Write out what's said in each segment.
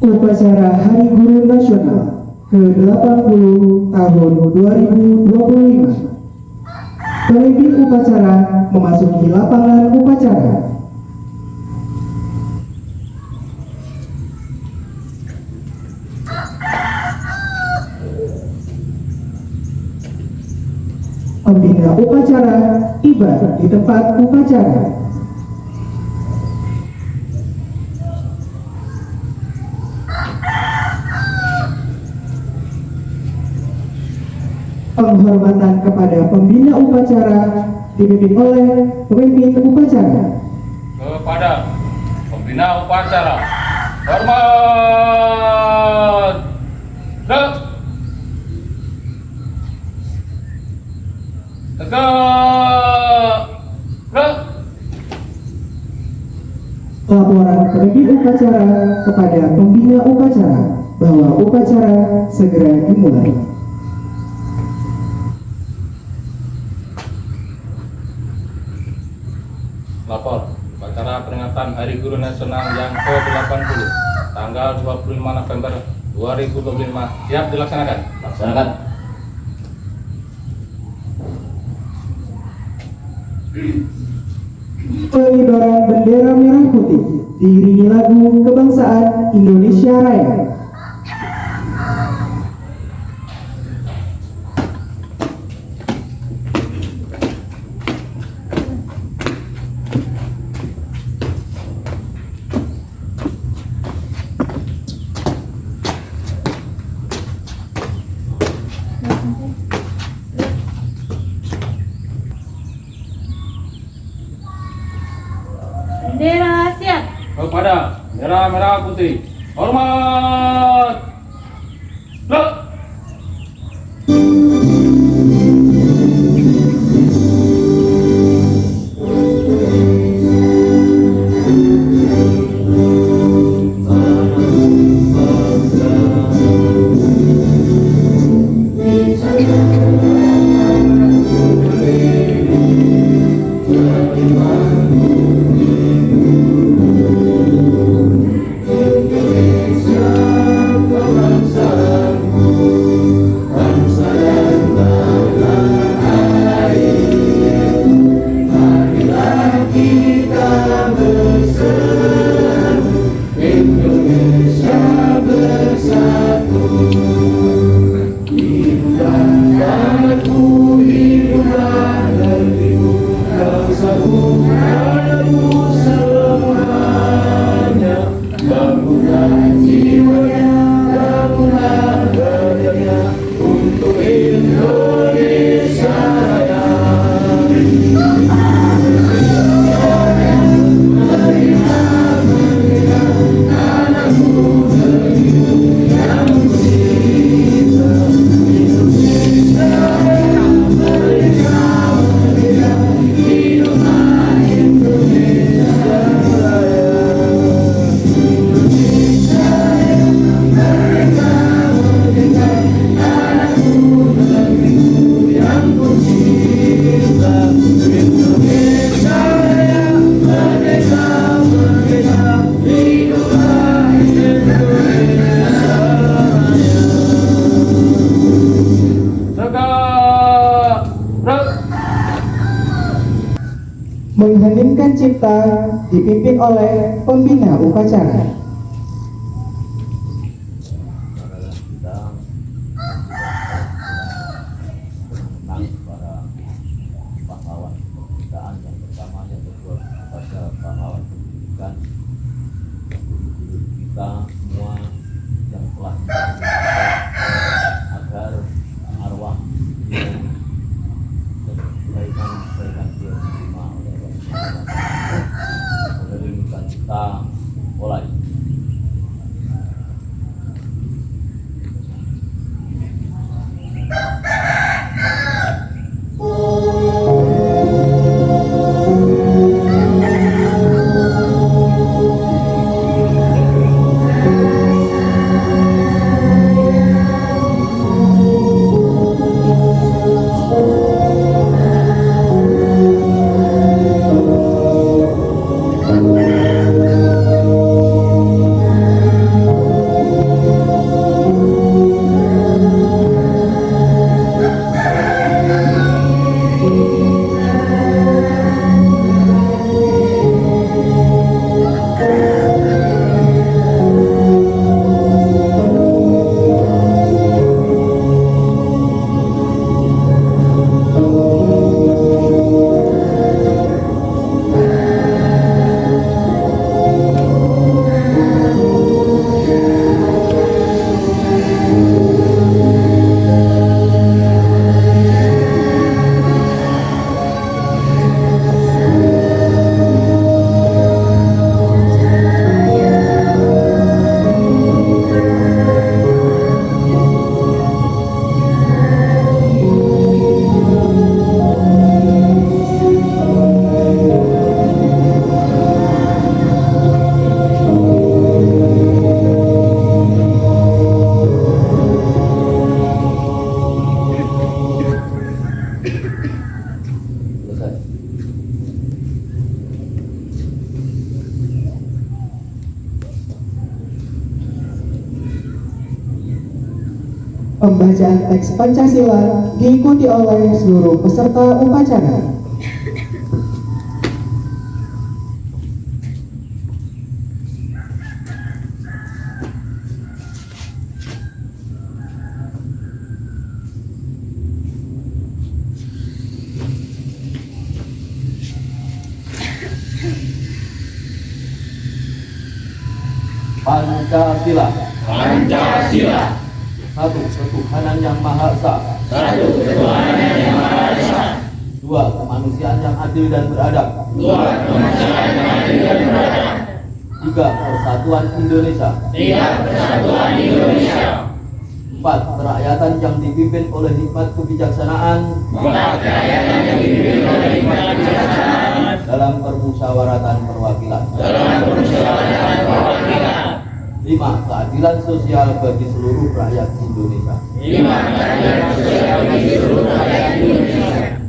Upacara Hari Guru Nasional ke-80 tahun 2025. Pemimpin upacara memasuki lapangan upacara. Pembina upacara tiba di tempat upacara. Penghormatan kepada pembina upacara dipimpin oleh pemimpin upacara. Kepada pembina upacara, hormat. Tegak. Laporan pemimpin upacara kepada pembina upacara bahwa upacara segera dimulai. Lapor upacara peringatan Hari Guru Nasional yang ke-80 tanggal 25 November 2025 siap dilaksanakan. Laksanakan. Pengibaran bendera merah putih diiringi lagu kebangsaan Indonesia Raya. Bendera siap. Kepada bendera merah putih, hormat. Mengheningkan cipta dipimpin oleh pembina upacara. Para pahlawan kemerdekaan yang pertama yang berbuat kepada pahlawan kemerdekaan, kita semua yang telah agar arwah dan kebaikan dia diterima oleh Allah. Kita mulai. Pembacaan teks Pancasila diikuti oleh seluruh peserta upacara. Pancasila. Pancasila. Satu, ketuhanan yang Maha Esa. Satu, ketuhanan yang Maha Esa. Dua, kemanusiaan yang adil dan beradab. Dua, kemanusiaan yang adil dan beradab. Tiga, persatuan Indonesia. Tiga, persatuan Indonesia. Empat, kerakyatan yang dipimpin oleh hikmat kebijaksanaan Empat, kerakyatan yang dipimpin oleh hikmat kebijaksanaan dalam permusyawaratan perwakilan. dalam permusyawaratan perwakilan. Lima, keadilan sosial bagi seluruh rakyat Indonesia. Lima, keadilan sosial bagi seluruh rakyat Indonesia.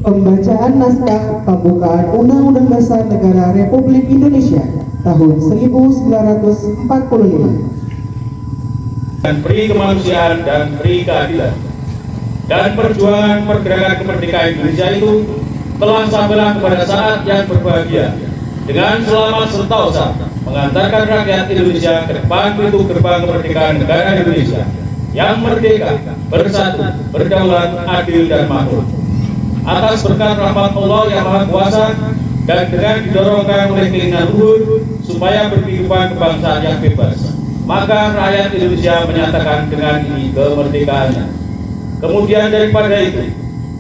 Pembacaan naskah pembukaan Undang-Undang Dasar Negara Republik Indonesia tahun 1945. Dan peri kemanusiaan dan peri keadilan. Dan perjuangan pergerakan kemerdekaan Indonesia itu telah sampailah kepada saat yang berbahagia dengan selamat sentosa mengantarkan rakyat Indonesia ke depan pintu gerbang kemerdekaan negara Indonesia yang merdeka, bersatu, berdaulat, adil dan makmur. Atas berkat rahmat Allah yang Maha Kuasa dan dengan didorongkan oleh keinginan luhur supaya berkehidupan kebangsaan yang bebas, maka rakyat Indonesia menyatakan dengan ini kemerdekaannya. Kemudian daripada itu,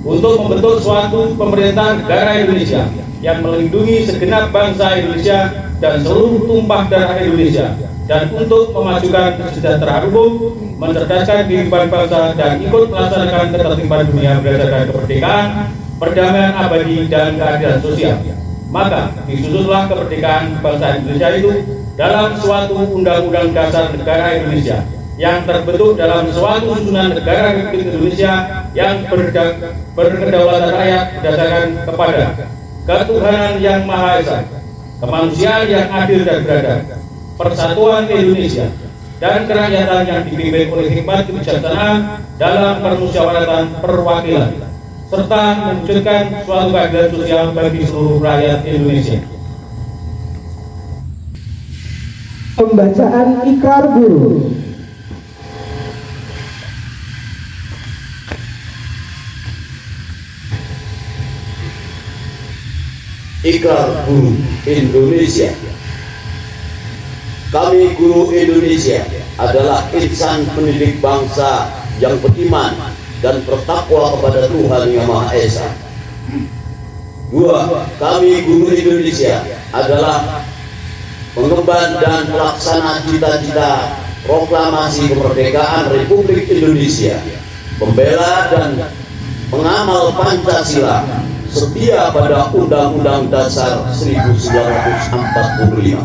untuk membentuk suatu pemerintah negara Indonesia yang melindungi segenap bangsa Indonesia dan seluruh tumpah darah Indonesia, dan untuk memajukan kesejahteraan umum, mencerdaskan kehidupan bangsa dan ikut melaksanakan ketertiban dunia berdasarkan kemerdekaan, perdamaian abadi dan keadilan sosial. Maka disusunlah kemerdekaan bangsa Indonesia itu dalam suatu undang-undang dasar negara Indonesia yang terbentuk dalam suatu susunan negara Republik Indonesia yang berkedaulatan rakyat berdasarkan kepada ketuhanan yang Maha Esa, kemanusiaan yang adil dan beradab, persatuan Indonesia, dan kerakyatan yang dipimpin oleh hikmat kebijaksanaan dalam permusyawaratan perwakilan, serta mewujudkan suatu keadilan sosial bagi seluruh rakyat Indonesia. Pembacaan ikrar guru. Ikrar Guru Indonesia. Kami guru Indonesia adalah insan pendidik bangsa yang beriman dan bertakwa kepada Tuhan Yang Maha Esa. Dua, kami guru Indonesia adalah pengemban dan pelaksana cita-cita proklamasi kemerdekaan Republik Indonesia, pembela dan pengamal Pancasila, setia pada Undang-Undang Dasar 1945.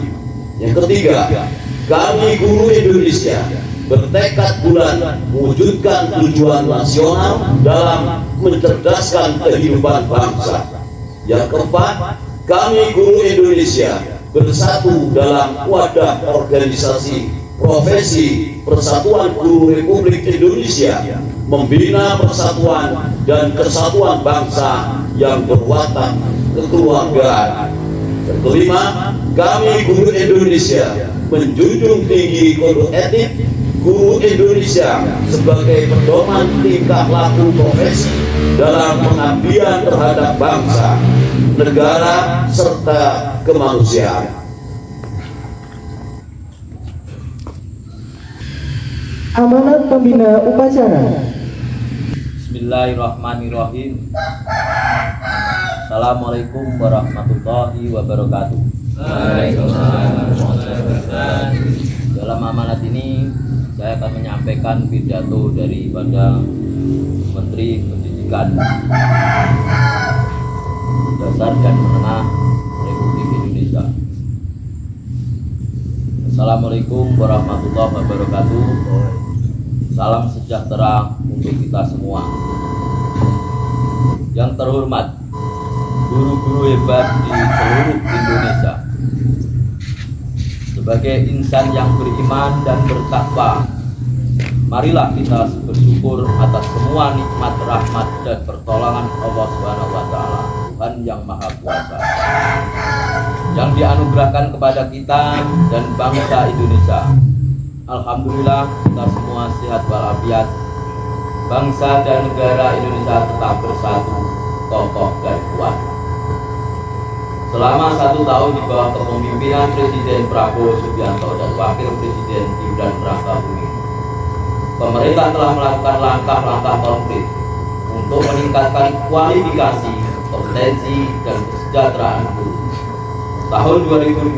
Yang ketiga, kami guru Indonesia bertekad bulat mewujudkan tujuan nasional dalam mencerdaskan kehidupan bangsa. Yang keempat, kami guru Indonesia bersatu dalam wadah organisasi profesi Persatuan Guru Republik Indonesia, membina persatuan dan kesatuan bangsa yang berwatak kekeluargaan. Yang kelima, kami guru Indonesia menjunjung tinggi kode etik guru Indonesia sebagai pedoman tingkah laku profesi dalam pengabdian terhadap bangsa, negara, serta kemanusiaan. Amanat pembina upacara. Bismillahirrahmanirrahim. Assalamualaikum warahmatullahi wabarakatuh. Dalam amanat ini saya akan menyampaikan pidato daripada Menteri Pendidikan Dasar dan Menengah Republik Indonesia Assalamualaikum warahmatullahi wabarakatuh. Salam sejahtera untuk kita semua. Yang terhormat, guru-guru hebat di seluruh Indonesia. Sebagai insan yang beriman dan bertakwa, marilah kita bersyukur atas semua nikmat, rahmat, dan pertolongan Allah Subhanahu wa Ta'ala, Tuhan yang Maha Kuasa, yang dianugerahkan kepada kita dan bangsa Indonesia. Alhamdulillah, kita semua sehat walafiat. Bangsa dan negara Indonesia tetap bersatu, kokoh dan kuat. Selama 1 tahun di bawah kepemimpinan Presiden Prabowo Subianto dan Wakil Presiden Gibran Rakabuming, pemerintah telah melakukan langkah-langkah konkret untuk meningkatkan kualifikasi, kompetensi, dan kesejahteraan guru. Tahun 2025,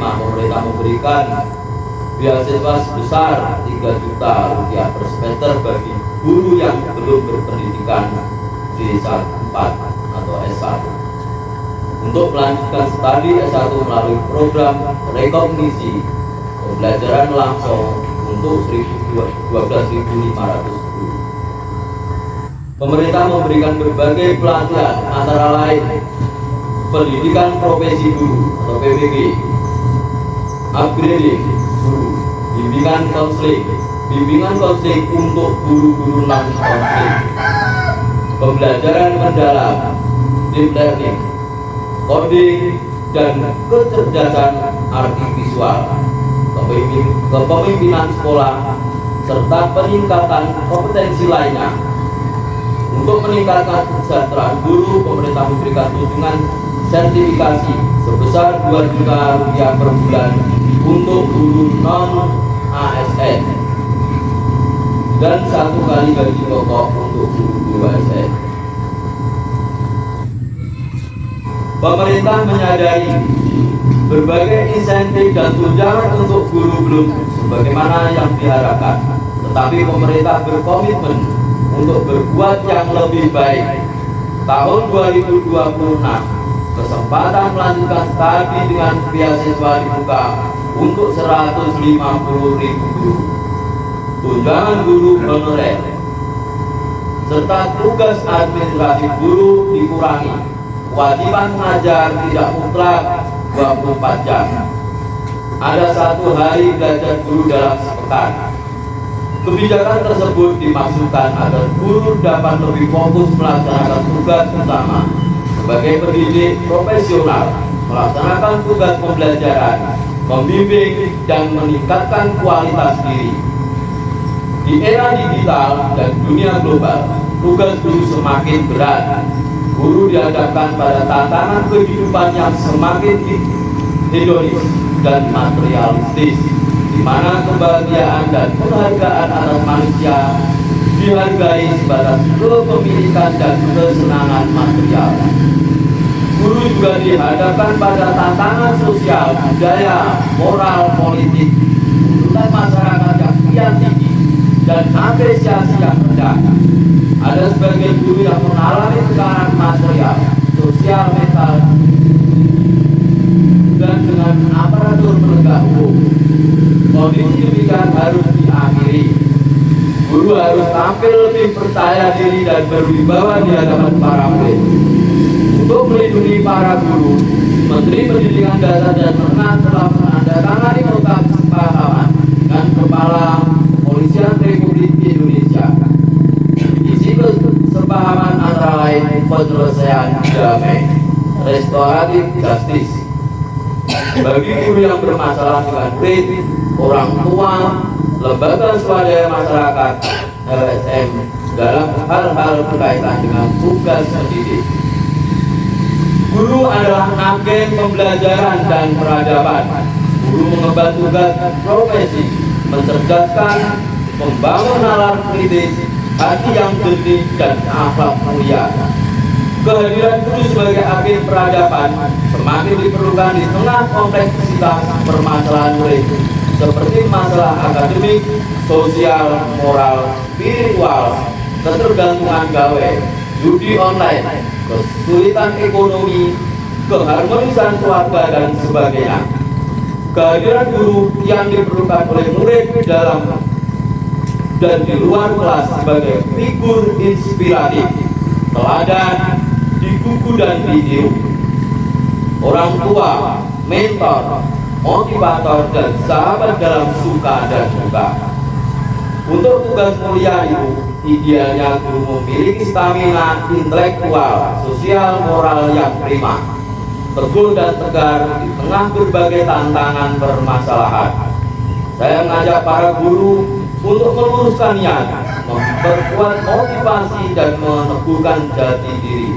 pemerintah memberikan beasiswa sebesar 3 juta rupiah per semester bagi guru yang belum berpendidikan D4 atau S1 untuk melanjutkan studi S1 melalui program rekognisi pembelajaran langsung untuk 12.500 guru. Pemerintah memberikan berbagai pelatihan, antara lain pendidikan profesi guru atau PPG, upgrading guru, bimbingan konseling untuk guru-guru non-konseling, pembelajaran mendalam, deep learning, coding, dan kecerdasan artifisial, kepemimpinan sekolah, serta peningkatan kompetensi lainnya. Untuk meningkatkan kesejahteraan guru, pemerintah memberikan tunjangan sertifikasi sebesar 2 juta rupiah per bulan untuk guru non-ASN dan 1 kali gaji pokok untuk guru-guru ASN. Pemerintah menyadari berbagai insentif dan tunjangan untuk guru belum sebagaimana yang diharapkan, tetapi pemerintah berkomitmen untuk berbuat yang lebih baik. Tahun 2026, kesempatan melanjutkan studi dengan beasiswa dibuka untuk 150.000 guru, tunjangan guru honorer, serta tugas administrasi guru dikurangi. Kewajiban mengajar tidak mutlak 24 jam. Ada 1 hari belajar guru dalam sepekan. Kebijakan tersebut dimaksudkan agar guru dapat lebih fokus melaksanakan tugas utama sebagai pendidik profesional, melaksanakan tugas pembelajaran, membimbing, dan meningkatkan kualitas diri. Di era digital dan dunia global, tugas guru semakin berat. Guru dihadapkan pada tantangan kehidupan yang semakin hedonis dan materialistis, di mana kebahagiaan dan penghargaan atas manusia dihargai sebatas kepemilikan dan kesenangan material. Guru juga dihadapkan pada tantangan sosial, budaya, moral, politik, tuntutan masyarakat yang kian tinggi, dan apresiasi yang rendah. Ada sebagian guru yang mengalami tekanan material, sosial, mental, dan dengan aparatur penegak hukum. Kondisi demikian harus diakhiri. Guru harus tampil lebih percaya diri dan berwibawa di hadapan para murid. Untuk melindungi para guru, Menteri Pendidikan Dasar dan Menengah telah menandatangani nota kesepahaman dengan Kepala Kepolisian Republik Indonesia. Isi kesepahaman antara lain penyelesaian damai, restoratif justice bagi guru yang bermasalah dengan murid, orang tua, lembaga swadaya masyarakat, LSM dalam hal-hal berkaitan dengan tugas mendidik. Guru adalah agen pembelajaran dan peradaban. Guru mengemban tugas profesi, mencerdaskan, membangun nalar kritis, hati yang jernih, dan akhlak mulia. Kehadiran guru sebagai agen peradaban semakin diperlukan di tengah kompleksitas permasalahan murid, seperti masalah akademik, sosial, moral, spiritual, ketergantungan gawe, judi online, kesulitan ekonomi, keharmonisan keluarga, dan sebagainya. Kehadiran guru yang diperlukan oleh murid dalam dan di luar kelas sebagai figur inspiratif, teladan, digugu dan ditiru. Orang tua, mentor, motivator, dan sahabat dalam suka dan duka. Untuk tugas mulia itu, idealnya guru memiliki stamina intelektual, sosial, moral yang prima, teguh dan tegar di tengah berbagai tantangan permasalahan. Saya mengajak para guru untuk meluruskan niat, memperkuat motivasi dan meneguhkan jati diri.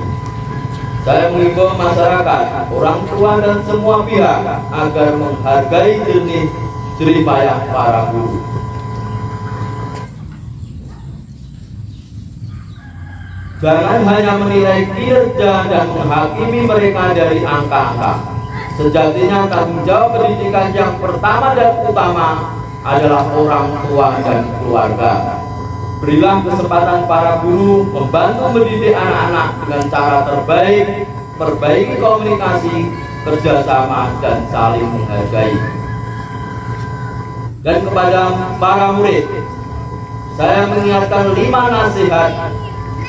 Saya mengimbau masyarakat, orang tua dan semua pihak agar menghargai jerih payah para guru. Jangan hanya menilai kinerja dan menghakimi mereka dari angka-angka. Sejatinya tanggung jawab pendidikan yang pertama dan utama adalah orang tua dan keluarga. Berilah kesempatan para guru membantu mendidik anak-anak dengan cara terbaik, perbaiki komunikasi, kerjasama, dan saling menghargai. Dan kepada para murid, saya mengingatkan 5 nasihat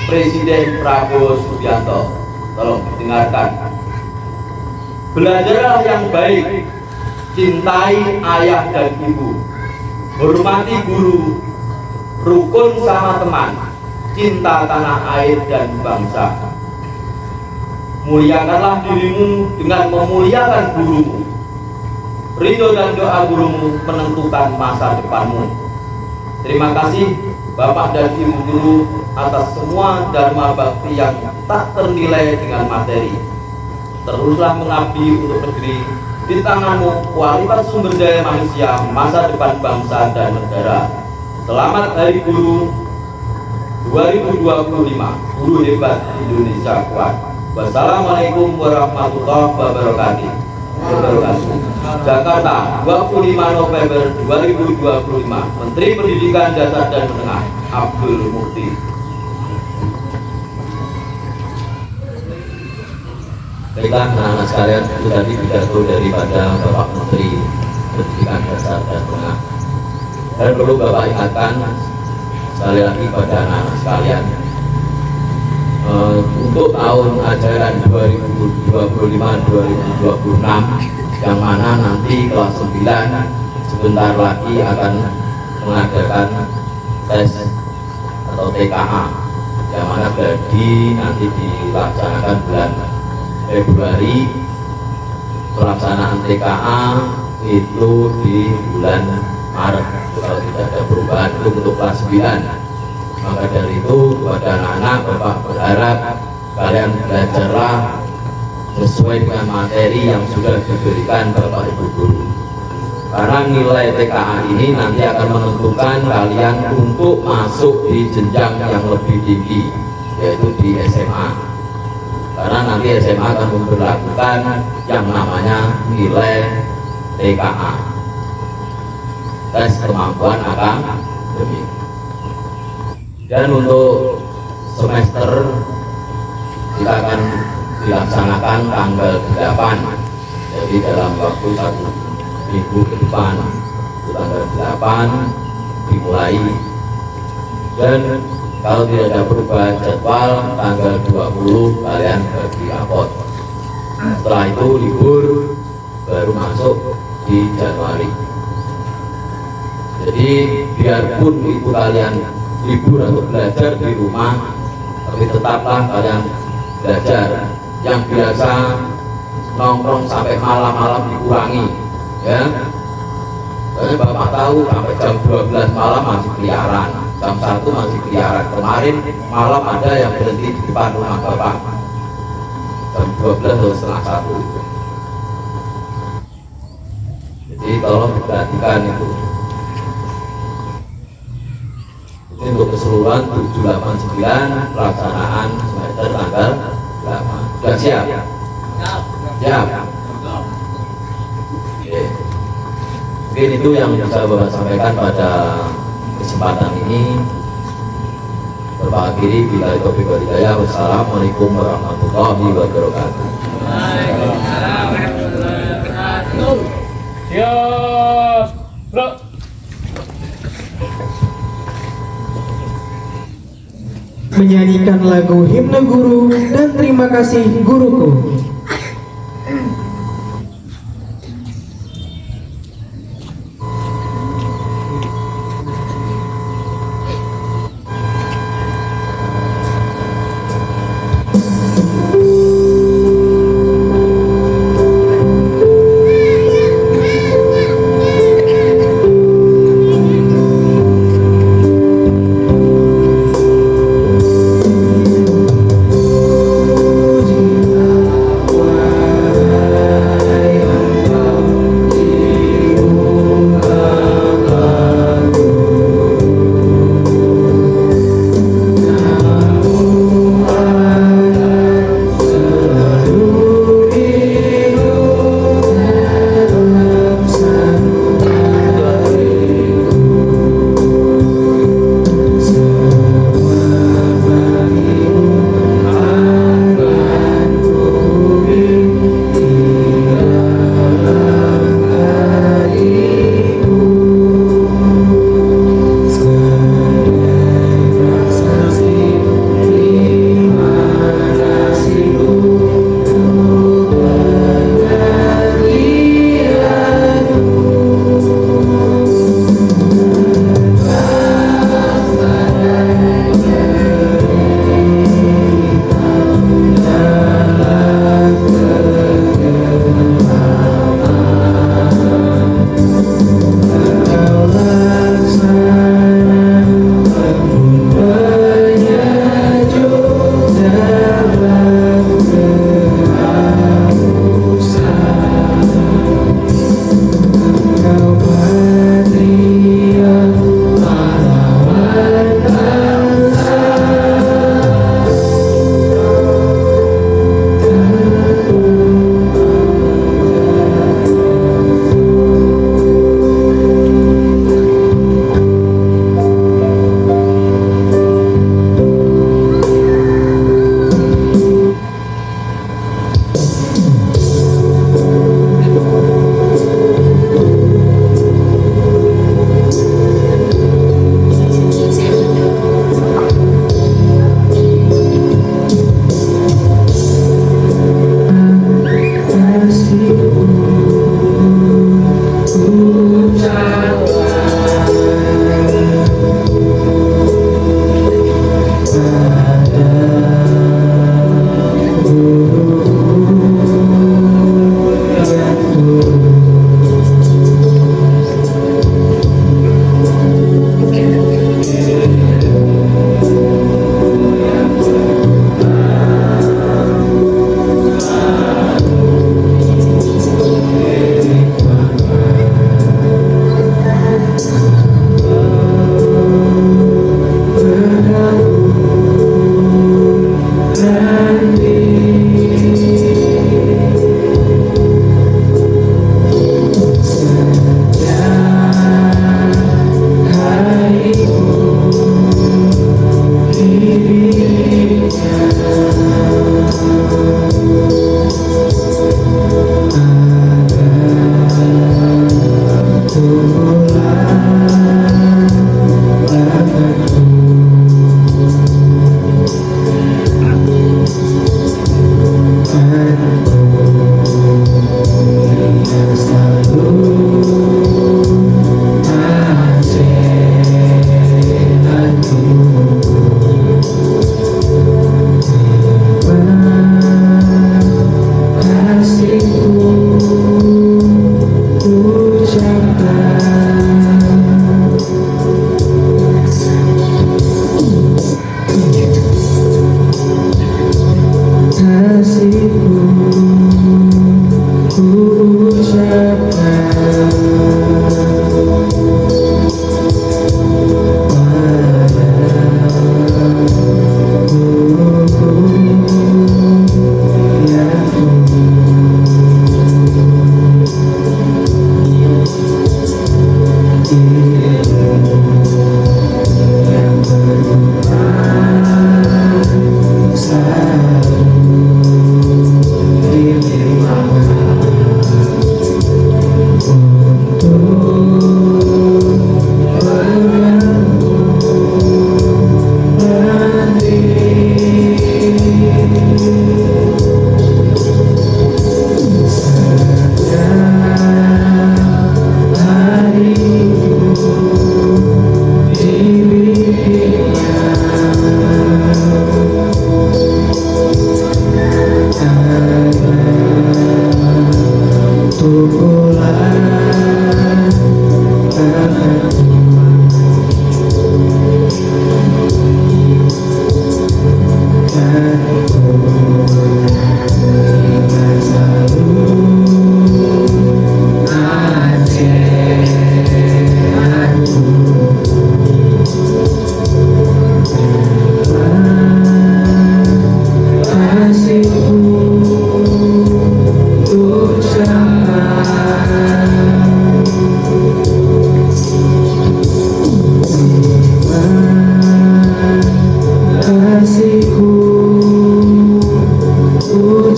Presiden Prabowo Subianto. Tolong didengarkan. Belajarlah yang baik, cintai ayah dan ibu, hormati guru, rukun sama teman, cinta tanah air dan bangsa. Muliakanlah dirimu dengan memuliakan gurumu. Ridho dan doa gurumu menentukan masa depanmu. Terima kasih Bapak dan Ibu guru atas semua dharma bakti yang tak ternilai dengan materi. Teruslah mengabdi untuk negeri. Di tanganmu kualitas sumber daya manusia, masa depan bangsa dan negara. Selamat Hari Guru 2025. Guru hebat Indonesia kuat. Wassalamualaikum warahmatullahi wabarakatuh. Jakarta, 25 November 2025. Menteri Pendidikan Dasar dan Menengah Abdul Mukti. Baiklah anak-anak sekalian, itu tadi pidato daripada Bapak Menteri Pendidikan Dasar dan Menengah. Dan perlu Bapak ingatkan sekali lagi pada anak-anak sekalian, untuk tahun ajaran 2025-2026 yang mana nanti kelas 9 sebentar lagi akan mengadakan tes atau TKA, yang mana gladi nanti dilaksanakan bulan Februari. Pelaksanaan TKA itu di bulan Maret kalau tidak ada perubahan itu untuk kelas 9. Maka dari itu kepada anak-anak, Bapak berharap kalian belajarlah sesuai dengan materi yang sudah diberikan Bapak Ibu guru. Karena nilai TKA ini nanti akan menentukan kalian untuk masuk di jenjang yang lebih tinggi, yaitu di SMA. Karena nanti SMA akan memperlakukan yang namanya nilai TKA, tes kemampuan akademik. Dan untuk semester kita akan dilaksanakan tanggal 8, jadi dalam waktu 1 minggu ke depan, tanggal 8 dimulai. Dan kalau tidak ada perubahan jadwal, tanggal 20 kalian bagi rapot. Setelah itu libur, baru masuk di Januari. Jadi biarpun itu kalian libur atau belajar di rumah, tapi tetaplah kalian belajar. Yang biasa nongkrong sampai malam-malam dikurangi, ya. Karena Bapak tahu sampai jam 12 malam masih keliaran, jam 1 masih keliaran. Kemarin malam ada yang berhenti di depan rumah Bapak jam 12 atau setengah 1. Jadi tolong diperhatikan itu. Untuk keseluruhan 789 pelaksanaan semester tanggal 8. Sudah siap? Siap. Oke. Mungkin itu yang bisa Bapak sampaikan pada kesempatan ini. Bapak akhiri, bila taufiq wal hidayah. Wassalamualaikum warahmatullahi wabarakatuh. Siap, gerak. Menyanyikan lagu himne guru dan terima kasih guruku.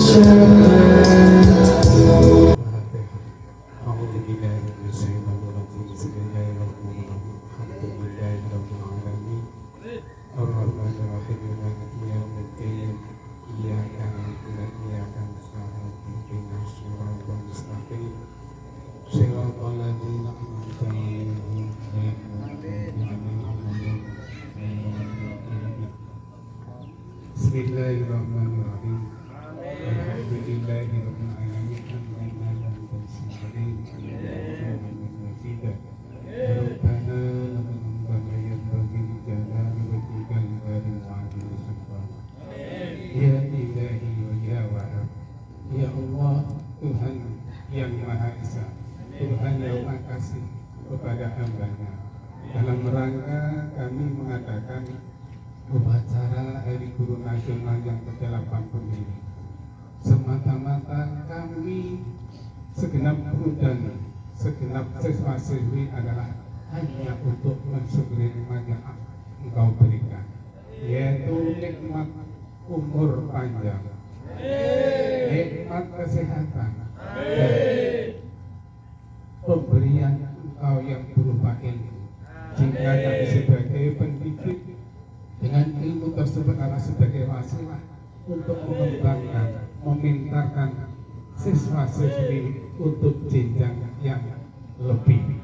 Bismillahirrahmanirrahim. Alhamdulillahirabbil alamin. Rabbana lamma yanbaghi jalali wajhikal karim wa adil sultan. Ya ilahi wa ya wahab. Ya Allah, Tuhan yang Maha Esa, Tuhan yang Maha Kasih kepada hamba-Nya. Dalam rangka kami mengadakan upacara Hari Guru Nasional yang ke-80 ini, semata-mata kami segenap guru dan segenap siswa-siswi adalah hanya untuk mensyukuri nikmat yang Engkau berikan, yaitu nikmat umur panjang, nikmat kesehatan, dan pemberian Engkau yang berupa ilmu. Jika kami sebagai pendidik dengan ilmu tersebut adalah sebagai wasilah untuk mengembangkan, memintakan siswa-siswi untuk jenjang yang lebih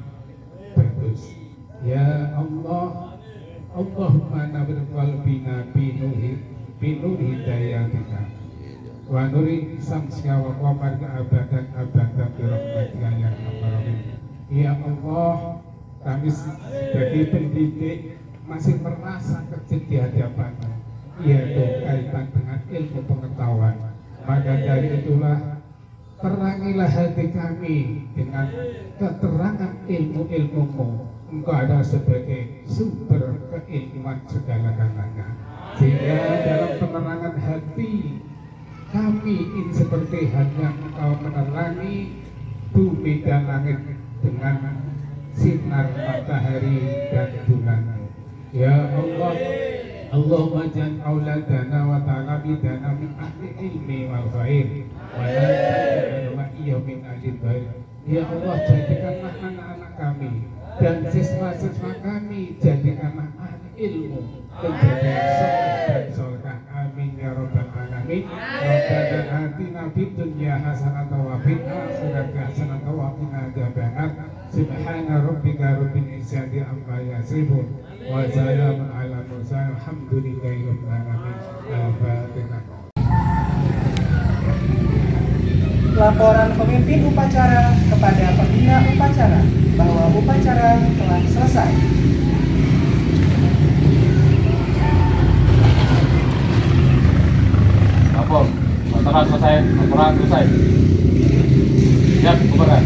bagus. Ya Allah, Allahumma nawwir qalbina binur hidayatika wa nuri samsya wa qamarka abadan bi rahmatika ya arhamar rahimin. Ya Allah, kami sebagai pendidik masih merasa kecil di hadapan-Mu, yaitu kaitan dengan ilmu pengetahuan. Maka dari itulah terangilah hati kami dengan keterangan ilmu-ilmu-Mu. Engkau adalah sebagai sumber keilmuan segala-galanya, sehingga dalam penerangan hati kami ini seperti halnya Engkau menerangi bumi dan langit dengan sinar matahari dan bulan. Ya Allah, Allahumma jan auladana wa talabidana min ahli ilmi wal khair wa la taj'al wa iya min ahli bair. Ya Allah, jadikanlah anak-anak kami dan siswa-siswa kami jadikanlah ahli ilmu menjadi soleh dan solehah. Amin ya rabbal alamin. Rabbana atina fid dunya hasanatan wa fil akhirati hasanatan wa qina adzabannar. Subhana rabbika rabbil izzati amma yasifun wa salamun ala mursalin walhamdulillahi rabbil alamin. Al-Fatihah. Laporan pemimpin upacara kepada pembina upacara bahwa upacara telah selesai. Lapor, laporan selesai, laporan selesai. Siap, bubarkan.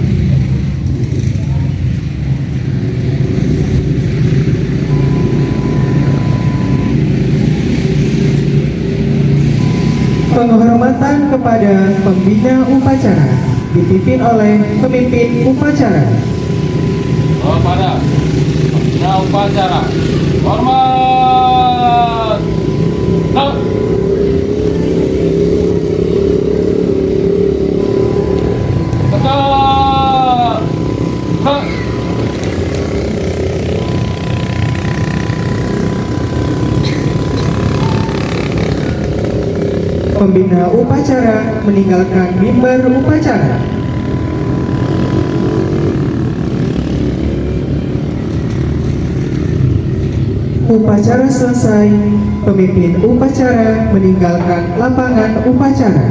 Penghormatan kepada pembina upacara dipimpin oleh pemimpin upacara. Kepada pembina upacara, hormat. Pembina upacara meninggalkan mimbar upacara. Upacara selesai, pemimpin upacara meninggalkan lapangan upacara.